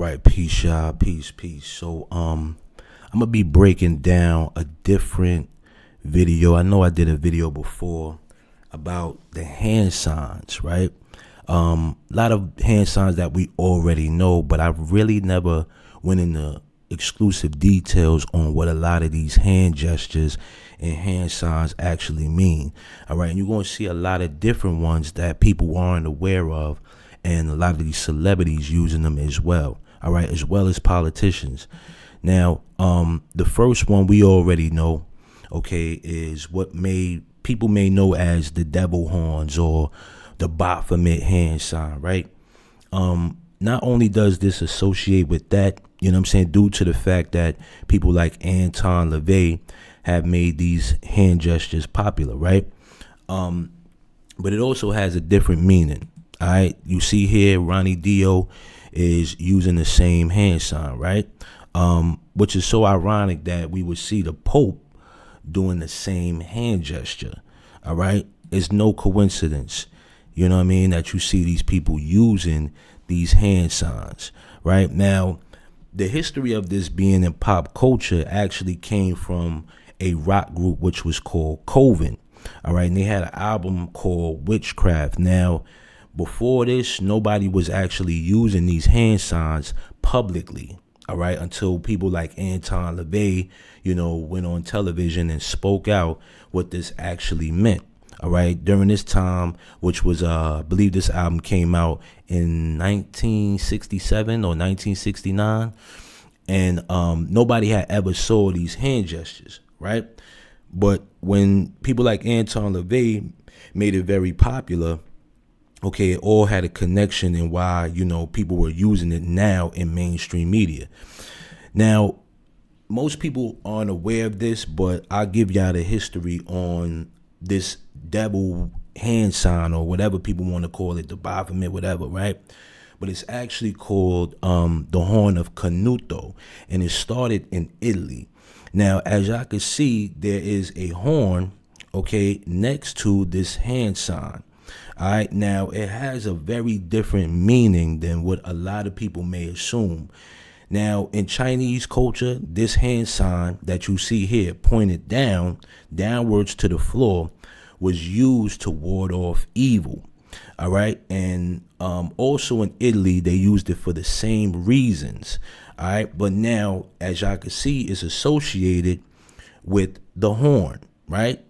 right, peace, y'all. Peace. So, I'm gonna be breaking down a different video. I know I did a video before about the hand signs, right? A lot of hand signs that we already know, but I really never went into exclusive details on what a lot of these hand gestures and hand signs actually mean. All right, and you're going to see a lot of different ones that people aren't aware of, and a lot of these celebrities using them as well. All right, as well as politicians. Now, the first one we already know, okay, is what people may know as the devil horns or the Baphomet hand sign, right? Not only does this associate with that, you know what I'm saying, due to the fact that people like Anton LaVey have made these hand gestures popular, right? But it also has a different meaning. All right, you see here, Ronnie Dio is using the same hand sign, right? Which is so ironic that we would see the Pope doing the same hand gesture. All right, it's no coincidence, you know what I mean, that you see these people using these hand signs. Right now, the history of this being in pop culture actually came from a rock group which was called Coven. All right, and they had an album called Witchcraft. Now, before this, nobody was actually using these hand signs publicly. All right, until people like Anton LaVey, went on television and spoke out what this actually meant. All right, during this time, which was, I believe this album came out in 1967 or 1969, and nobody had ever saw these hand gestures, right? But when people like Anton LaVey made it very popular, okay, it all had a connection in why, people were using it now in mainstream media. Now, most people aren't aware of this, but I'll give y'all the history on this devil hand sign, or whatever people want to call it, the Baphomet, whatever, right? But it's actually called the horn of Canuto, and it started in Italy. Now, as y'all can see, there is a horn, okay, next to this hand sign. All right, now it has a very different meaning than what a lot of people may assume. Now, in Chinese culture, this hand sign that you see here pointed downwards to the floor, was used to ward off evil. All right, and also in Italy, they used it for the same reasons. All right, but now, as y'all can see, it's associated with the horn, right?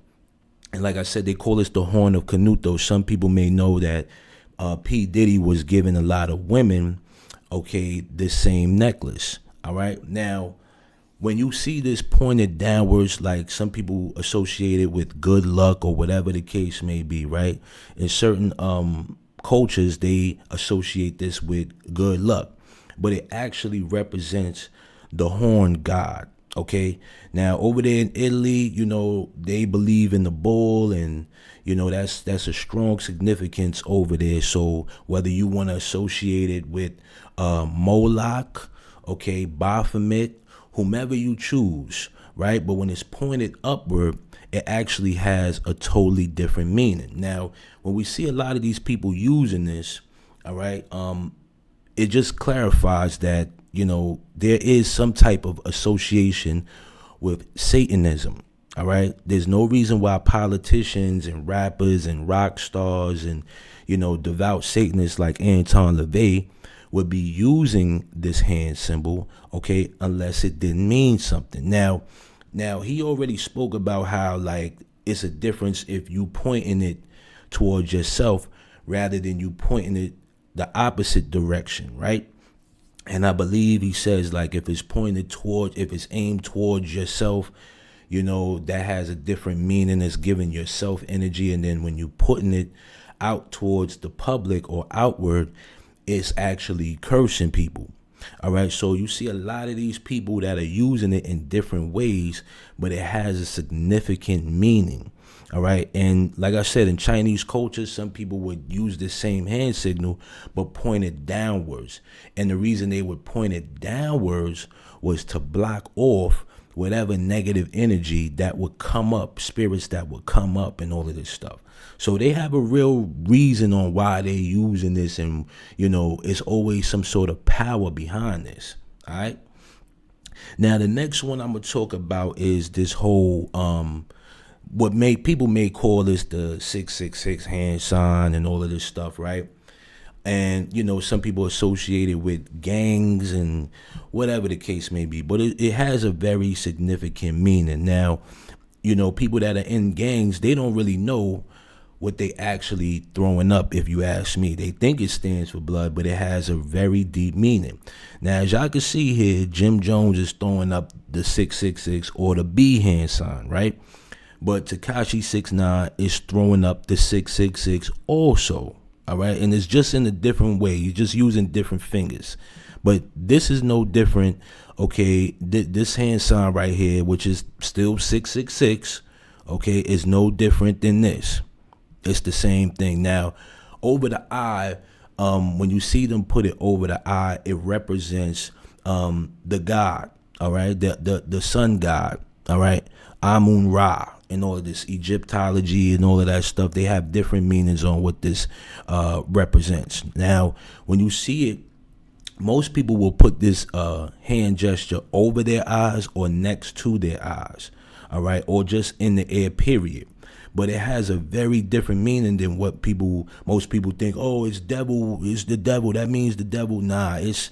And like I said, they call this the horn of Canuto. Some people may know that P. Diddy was giving a lot of women, okay, this same necklace. All right. Now, when you see this pointed downwards, like some people associate it with good luck or whatever the case may be, right? In certain cultures, they associate this with good luck. But it actually represents the horn god. Okay, now over there in Italy, they believe in the bull, and that's a strong significance over there. So whether you want to associate it with Moloch, okay, Baphomet, whomever you choose, right? But when it's pointed upward, it actually has a totally different meaning. Now, when we see a lot of these people using this, all right, it just clarifies that there is some type of association with Satanism. All right. There's no reason why politicians and rappers and rock stars and, devout Satanists like Anton LaVey would be using this hand symbol, okay, unless it didn't mean something. Now he already spoke about how, like, it's a difference if you pointing it towards yourself rather than you pointing it the opposite direction, right? And I believe he says, like, if it's aimed towards yourself, that has a different meaning. It's giving yourself energy. And then when you putting it out towards the public or outward, it's actually cursing people. All right. So you see a lot of these people that are using it in different ways, but it has a significant meaning. All right. And like I said, in Chinese culture, some people would use the same hand signal, but point it downwards. And the reason they would point it downwards was to block off whatever negative energy that would come up, spirits that would come up and all of this stuff. So they have a real reason on why they're using this, and it's always some sort of power behind this. All right. Now the next one I'm gonna talk about is this whole what people may call this the 666 hand sign and all of this stuff, right? And some people associate it with gangs and whatever the case may be, but it has a very significant meaning. Now, people that are in gangs, they don't really know what they actually throwing up, if you ask me. They think it stands for blood, but it has a very deep meaning. Now, as y'all can see here, Jim Jones is throwing up the 666 or the B hand sign, right? But Tekashi 6ix9ine is throwing up the 666 also, all right? And it's just in a different way. You're just using different fingers. But this is no different, okay? This hand sign right here, which is still 666, okay, is no different than this. It's the same thing. Now, over the eye, when you see them put it over the eye, it represents the God, all right, the sun god, all right, Amun Ra, and all of this Egyptology and all of that stuff. They have different meanings on what this represents. Now, when you see it, most people will put this hand gesture over their eyes or next to their eyes, all right, or just in the air, period. But it has a very different meaning than what most people think. Oh, it's devil, it's the devil. That means the devil. Nah, it's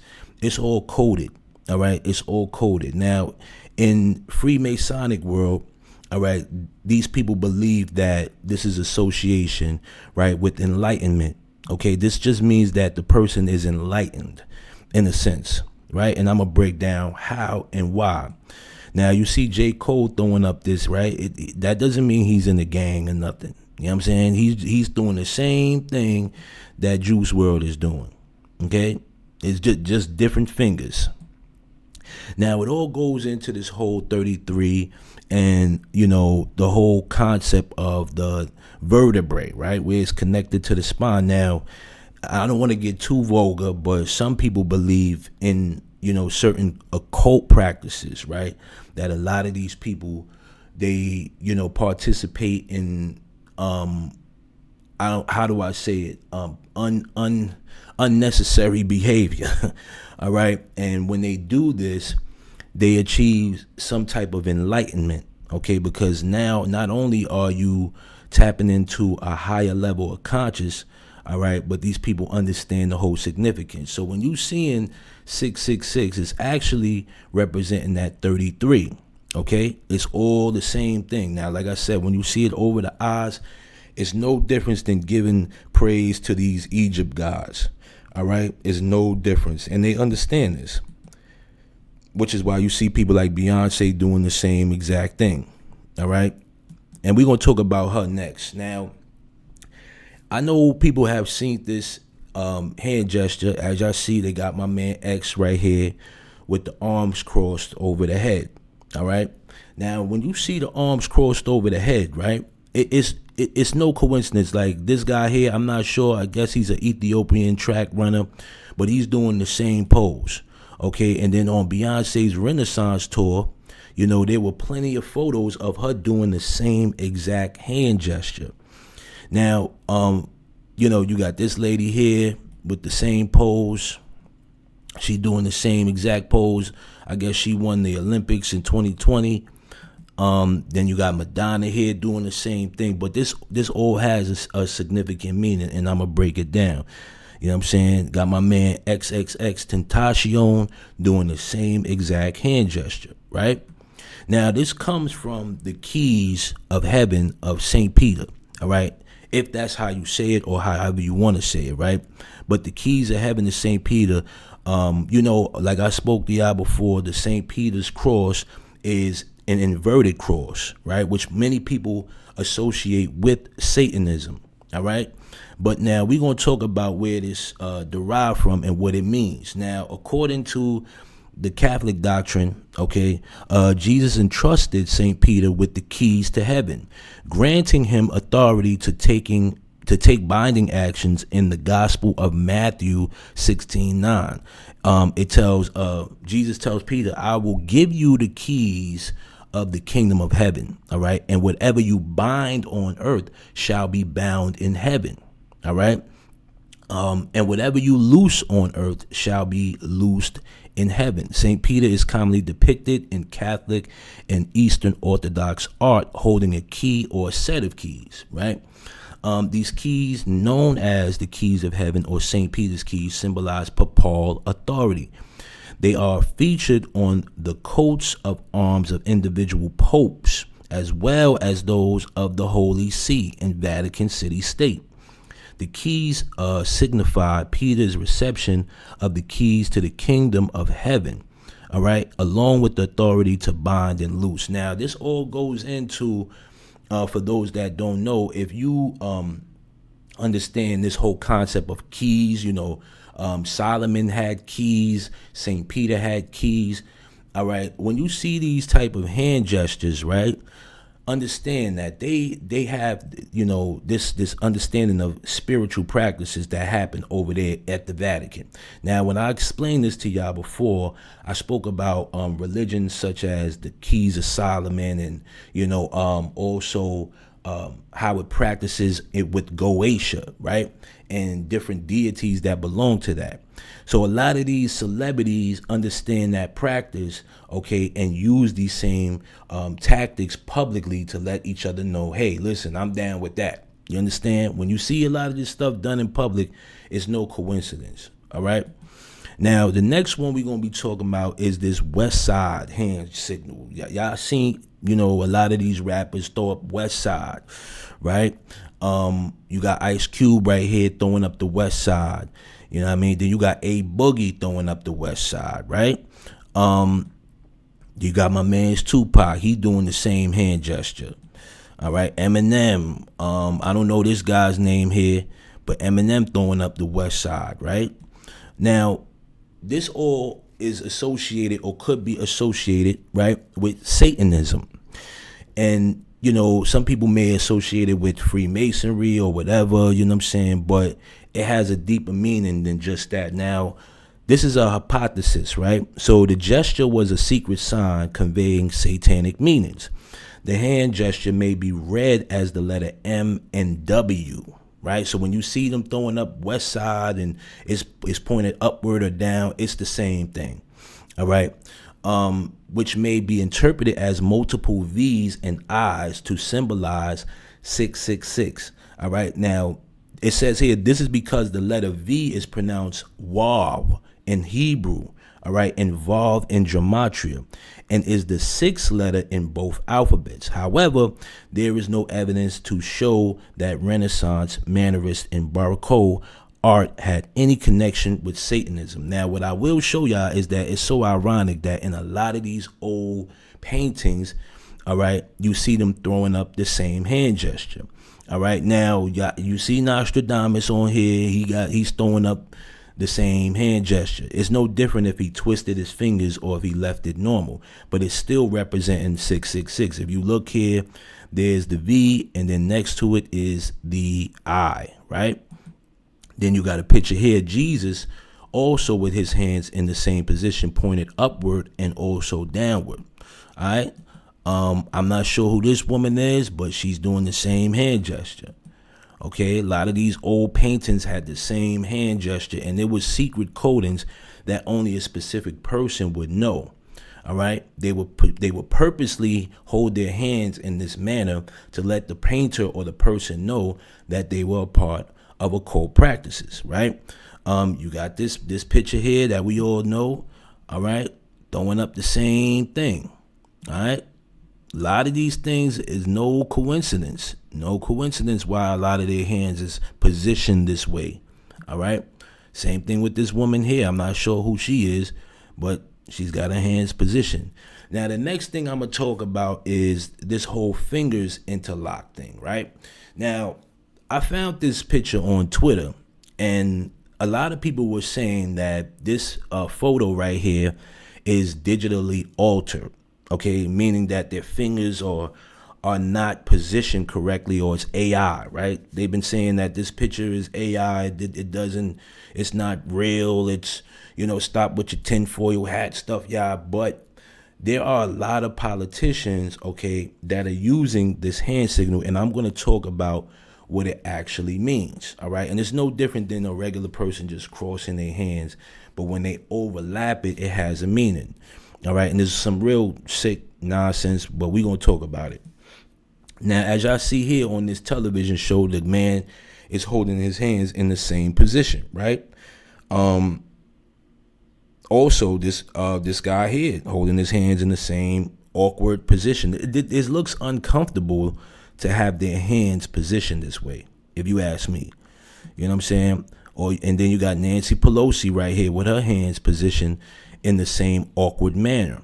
all coded. All right, it's all coded. Now, in Freemasonic world, all right, these people believe that this is association, right, with enlightenment. Okay, this just means that the person is enlightened, in a sense, right? And I'm gonna break down how and why. Now, you see J. Cole throwing up this, right? That doesn't mean he's in the gang or nothing. You know what I'm saying? He's doing the same thing that Juice WRLD is doing, okay? It's just different fingers. Now, it all goes into this whole 33 and, the whole concept of the vertebrae, right, where it's connected to the spine. Now, I don't want to get too vulgar, but some people believe in certain occult practices, right? That a lot of these people, they, participate in, how do I say it? Unnecessary behavior. All right. And when they do this, they achieve some type of enlightenment. Okay. Because now not only are you tapping into a higher level of conscious, all right, but these people understand the whole significance. So when you seeing 666, it's actually representing that 33. Okay, it's all the same thing. Now, like I said, when you see it over the eyes, it's no difference than giving praise to these Egypt gods. All right, it's no difference, and they understand this, which is why you see people like Beyonce doing the same exact thing. All right, and we're gonna talk about her next. Now, I know people have seen this hand gesture. As y'all see, they got my man X right here with the arms crossed over the head. All right. Now, when you see the arms crossed over the head, right, it's no coincidence. Like this guy here, I'm not sure. I guess he's an Ethiopian track runner, but he's doing the same pose. Okay. And then on Beyonce's Renaissance tour, there were plenty of photos of her doing the same exact hand gesture. Now, you got this lady here with the same pose. She doing the same exact pose. I guess she won the Olympics in 2020. Then you got Madonna here doing the same thing. But this all has a significant meaning, and I'm going to break it down. You know what I'm saying? Got my man XXX Tentacion doing the same exact hand gesture, right? Now, this comes from the keys of heaven of St. Peter, all right? If that's how you say it or however you want to say it, right? But the keys of heaven to St. Peter, like I spoke to y'all before, the St. Peter's cross is an inverted cross, right? Which many people associate with Satanism, all right? But now we're going to talk about where this derived from and what it means. Now, according to the Catholic doctrine, okay, Jesus entrusted St. Peter with the keys to heaven, granting him authority to to take binding actions in the Gospel of Matthew 16:9. It tells Jesus tells Peter, "I will give you the keys of the kingdom of heaven." All right, and whatever you bind on earth shall be bound in heaven. All right. And whatever you loose on earth shall be loosed in heaven. St. Peter is commonly depicted in Catholic and Eastern Orthodox art holding a key or a set of keys, right? These keys, known as the keys of heaven or St. Peter's keys, symbolize papal authority. They are featured on the coats of arms of individual popes, as well as those of the Holy See in Vatican City State. The keys signify Peter's reception of the keys to the kingdom of heaven, all right, along with the authority to bind and loose. Now, this all goes into, for those that don't know, if you understand this whole concept of keys, Solomon had keys, St. Peter had keys, all right. When you see these type of hand gestures, right, understand that they have this understanding of spiritual practices that happen over there at the Vatican. Now, when I explained this to y'all before, I spoke about religions such as the Keys of Solomon, and also how it practices it with Goetia, right, and different deities that belong to that. So a lot of these celebrities understand that practice, okay, and use these same tactics publicly to let each other know, hey, listen, I'm down with that. You understand? When you see a lot of this stuff done in public, it's no coincidence, all right? Now, the next one we're going to be talking about is this westside hand signal. Y'all seen, a lot of these rappers throw up westside, right? You got Ice Cube right here throwing up the west side. You know what I mean? Then you got A Boogie throwing up the west side, right? You got my man's Tupac. He doing the same hand gesture. All right. Eminem. I don't know this guy's name here, but Eminem throwing up the west side, right? Now, this all is associated or could be associated, right, with Satanism. And, some people may associate it with Freemasonry or whatever, you know what I'm saying? But it has a deeper meaning than just that. Now, this is a hypothesis, right? So the gesture was a secret sign conveying satanic meanings. The hand gesture may be read as the letter M and W, right? So when you see them throwing up west side and it's pointed upward or down, it's the same thing, all right? Which may be interpreted as multiple V's and I's to symbolize 666, all right? Now, it says here, this is because the letter V is pronounced wav in Hebrew, all right, involved in gematria, and is the sixth letter in both alphabets. However, there is no evidence to show that Renaissance, Mannerist, and Baroque art had any connection with Satanism. Now, what I will show y'all is that it's so ironic that in a lot of these old paintings, all right, you see them throwing up the same hand gesture. All right, now you see Nostradamus on here. He's throwing up the same hand gesture. It's no different if he twisted his fingers or if he left it normal, but it's still representing 666. If you look here, there's the V, and then next to it is the I, right? Then you got a picture here, Jesus, also with his hands in the same position, pointed upward and also downward. All right. I'm not sure who this woman is, but she's doing the same hand gesture. Okay, a lot of these old paintings had the same hand gesture, and there was secret codings that only a specific person would know. All right, they would purposely hold their hands in this manner to let the painter or the person know that they were a part of occult practices. Right. You got this picture here that we all know. All right, throwing up the same thing. All right. A lot of these things is no coincidence. No coincidence why a lot of their hands is positioned this way. All right. Same thing with this woman here. I'm not sure who she is, but she's got her hands positioned. Now, the next thing I'm going to talk about is this whole fingers interlocked thing, right? Now, I found this picture on Twitter, and a lot of people were saying that this photo right here is digitally altered. Okay, meaning that their fingers are are not positioned correctly, or it's AI, right? They've been saying that this picture is AI. It doesn't, it's not real. It's, stop with your tinfoil hat stuff, yeah. But there are a lot of politicians, okay, that are using this hand signal, and I'm going to talk about what it actually means, all right? And it's no different than a regular person just crossing their hands, but when they overlap it, it has a meaning, all right? And there's some real sick nonsense, but we're going to talk about it. Now, as y'all see here on this television show, the man is holding his hands in the same position, right? Also, this guy here holding his hands in the same awkward position. It looks uncomfortable to have their hands positioned this way, if you ask me. You know what I'm saying? And then you got Nancy Pelosi right here with her hands positioned in the same awkward manner.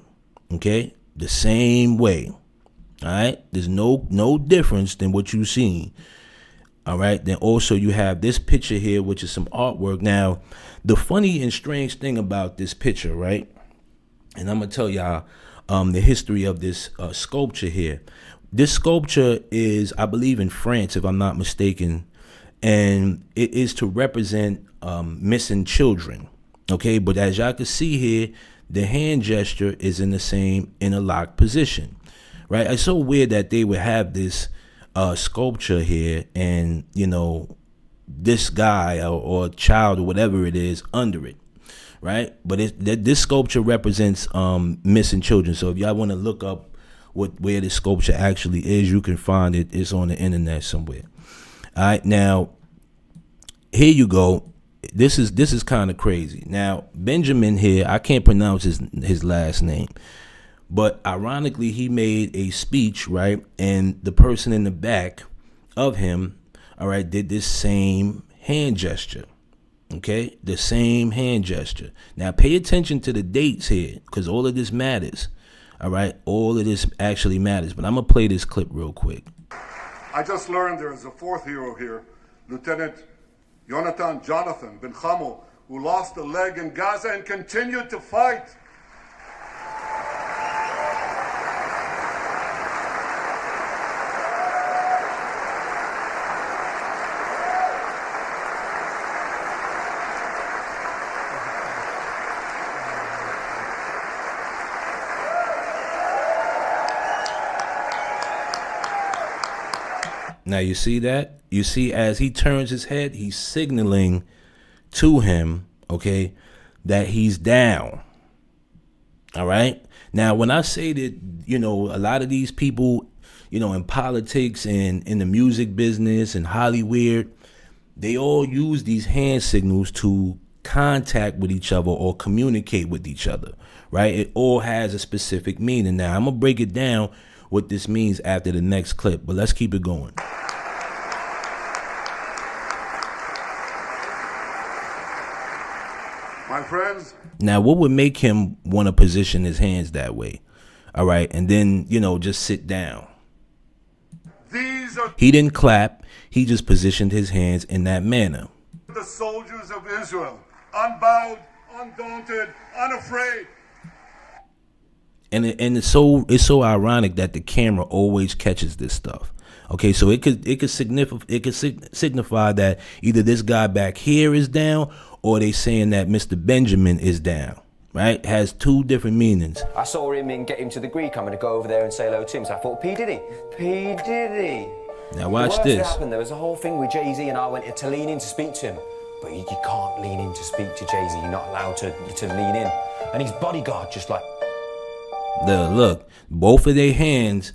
Okay? The same way. All right, there's no difference than what you've seen. All right, then also you have this picture here, which is some artwork. Now, the funny and strange thing about this picture, right? And I'm gonna tell y'all the history of this sculpture here. This sculpture is, I believe, in France, if I'm not mistaken, and it is to represent missing children. Okay, but as y'all can see here, the hand gesture is in the same interlocked position. Right, it's so weird that they would have this sculpture here, and this guy or child or whatever it is under it, right? But this sculpture represents missing children. So if y'all want to look up where this sculpture actually is, you can find it. It's on the internet somewhere. All right, now here you go. This is kind of crazy. Now Benjamin here, I can't pronounce his last name. But ironically, he made a speech, right? And the person in the back of him, all right, did this same hand gesture. Okay, the same hand gesture. Now, pay attention to the dates here, because all of this matters. All right, all of this actually matters. But I'm going to play this clip real quick. I just learned there is a fourth hero here, Lieutenant Jonathan Ben Hamel, who lost a leg in Gaza and continued to fight. Now, you see that? You see, as he turns his head, he's signaling to him, okay, that he's down. All right? Now, when I say that, a lot of these people, in politics and in the music business and Hollywood, they all use these hand signals to contact with each other or communicate with each other, right? It all has a specific meaning. Now, I'm going to break it down what this means after the next clip, but let's keep it going. My friends. Now, what would make him want to position his hands that way? All right, and then, just sit down. He didn't clap. He just positioned his hands in that manner. The soldiers of Israel, unbowed, undaunted, unafraid. And it's so ironic that the camera always catches this stuff. Okay, so it could signify that either this guy back here is down, or they saying that Mr. Benjamin is down. Right? Has two different meanings. I saw him and get him to the Greek. I'm going to go over there and say hello to him. So I thought, P. Diddy. Now watch this. What happened? There was a whole thing with Jay-Z, and I went to lean in to speak to him. But you can't lean in to speak to Jay-Z. You're not allowed to lean in. And his bodyguard just like... Look, both of their hands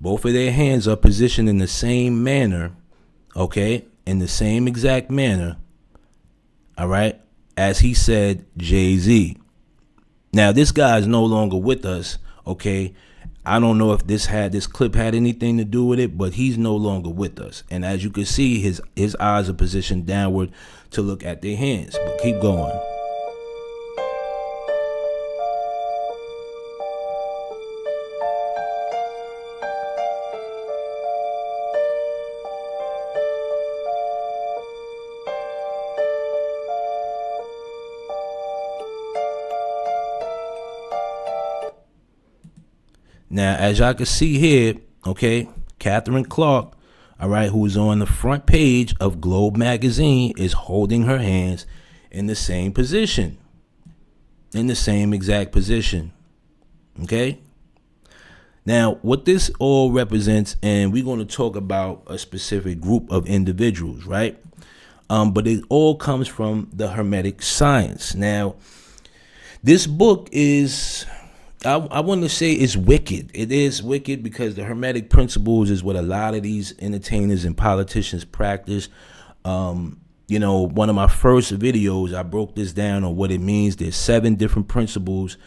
are positioned in the same manner, okay? In the same exact manner, all right? As he said, Jay-Z. Now, this guy is no longer with us, okay? I don't know if this clip had anything to do with it, but he's no longer with us. And as you can see, his eyes are positioned downward to look at their hands. But keep going. Now, as y'all can see here, okay, Catherine Clark, all right, who is on the front page of Globe magazine, is holding her hands in the same position, in the same exact position, okay? Now, what this all represents, and we're going to talk about a specific group of individuals, right? But it all comes from the Hermetic science. Now, this book is, I want to say it's wicked. It is wicked because the Hermetic principles is what a lot of these entertainers and politicians practice. One of my first videos, I broke this down on what it means. There's 7 different principles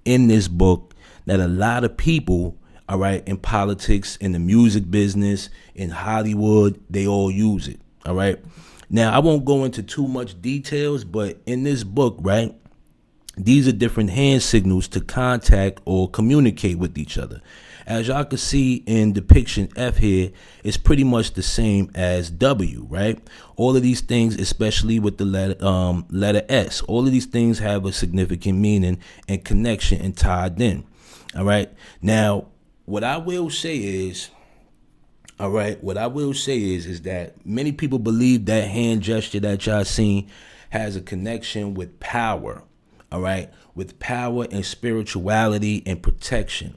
in this book that a lot of people, all right, in politics, in the music business, in Hollywood, they all use it, all right? Now, I won't go into too much details, but in this book, right, these are different hand signals to contact or communicate with each other. As y'all can see in depiction F here, it's pretty much the same as W, right? All of these things, especially with the letter S, all of these things have a significant meaning and connection and tied in, all right? Now, what I will say is, all right, is that many people believe that hand gesture that y'all seen has a connection with power, all right, with power and spirituality and protection.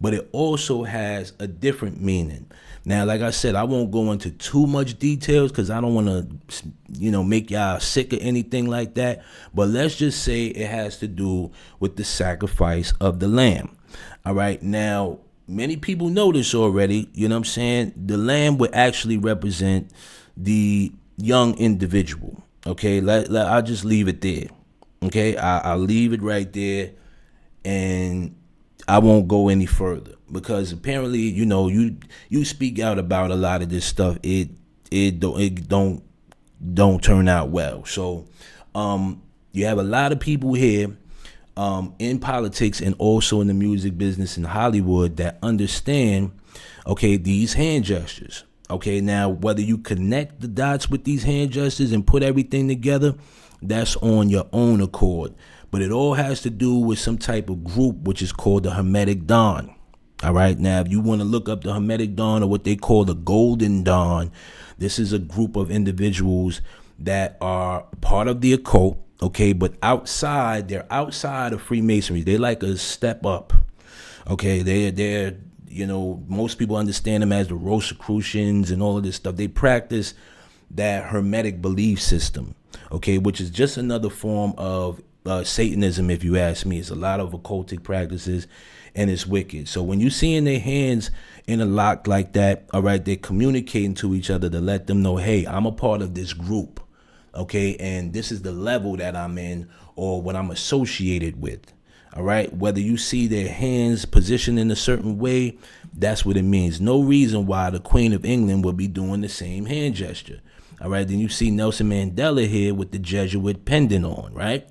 But it also has a different meaning. Now, like I said, I won't go into too much details because I don't want to, make y'all sick or anything like that. But let's just say it has to do with the sacrifice of the lamb. All right. Now, many people know this already. You know what I'm saying? The lamb would actually represent the young individual. Okay. I'll just leave it there. Okay. I'll leave it right there. And I won't go any further because apparently, you speak out about a lot of this stuff. It don't turn out well. So, you have a lot of people here, in politics and also in the music business in Hollywood that understand, okay, these hand gestures. Okay, now whether you connect the dots with these hand gestures and put everything together, that's on your own accord. But it all has to do with some type of group which is called the Hermetic Dawn. All right, now if you want to look up the Hermetic Dawn or what they call the Golden Dawn, this is a group of individuals that are part of the occult. Okay, but they're outside of Freemasonry. They're like a step up. Okay, they're most people understand them as the Rosicrucians and all of this stuff. They practice that Hermetic belief system. Okay, which is just another form of Satanism, if you ask me. It's a lot of occultic practices, and it's wicked. So when you seeing their hands interlocked like that, all right, they're communicating to each other to let them know, hey, I'm a part of this group. Okay, and this is the level that I'm in or what I'm associated with. All right, whether you see their hands positioned in a certain way, that's what it means. No reason why the Queen of England would be doing the same hand gesture. All right, then you see Nelson Mandela here with the Jesuit pendant on, right?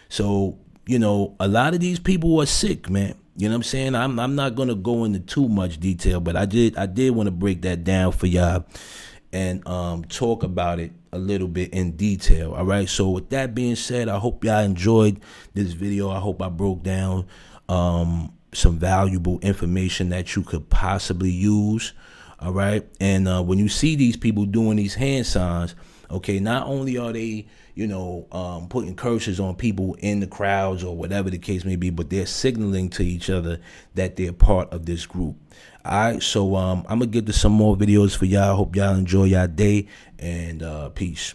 So, a lot of these people are sick, man. You know what I'm saying? I'm not going to go into too much detail, but I did want to break that down for y'all and talk about it a little bit in detail. All right. So with that being said, I hope y'all enjoyed this video. I hope I broke down some valuable information that you could possibly use. All right. And when you see these people doing these hand signs, okay, not only are they, putting curses on people in the crowds or whatever the case may be, but they're signaling to each other that they're part of this group. All right, so I'm gonna get to some more videos for y'all. Hope y'all enjoy y'all day, and peace.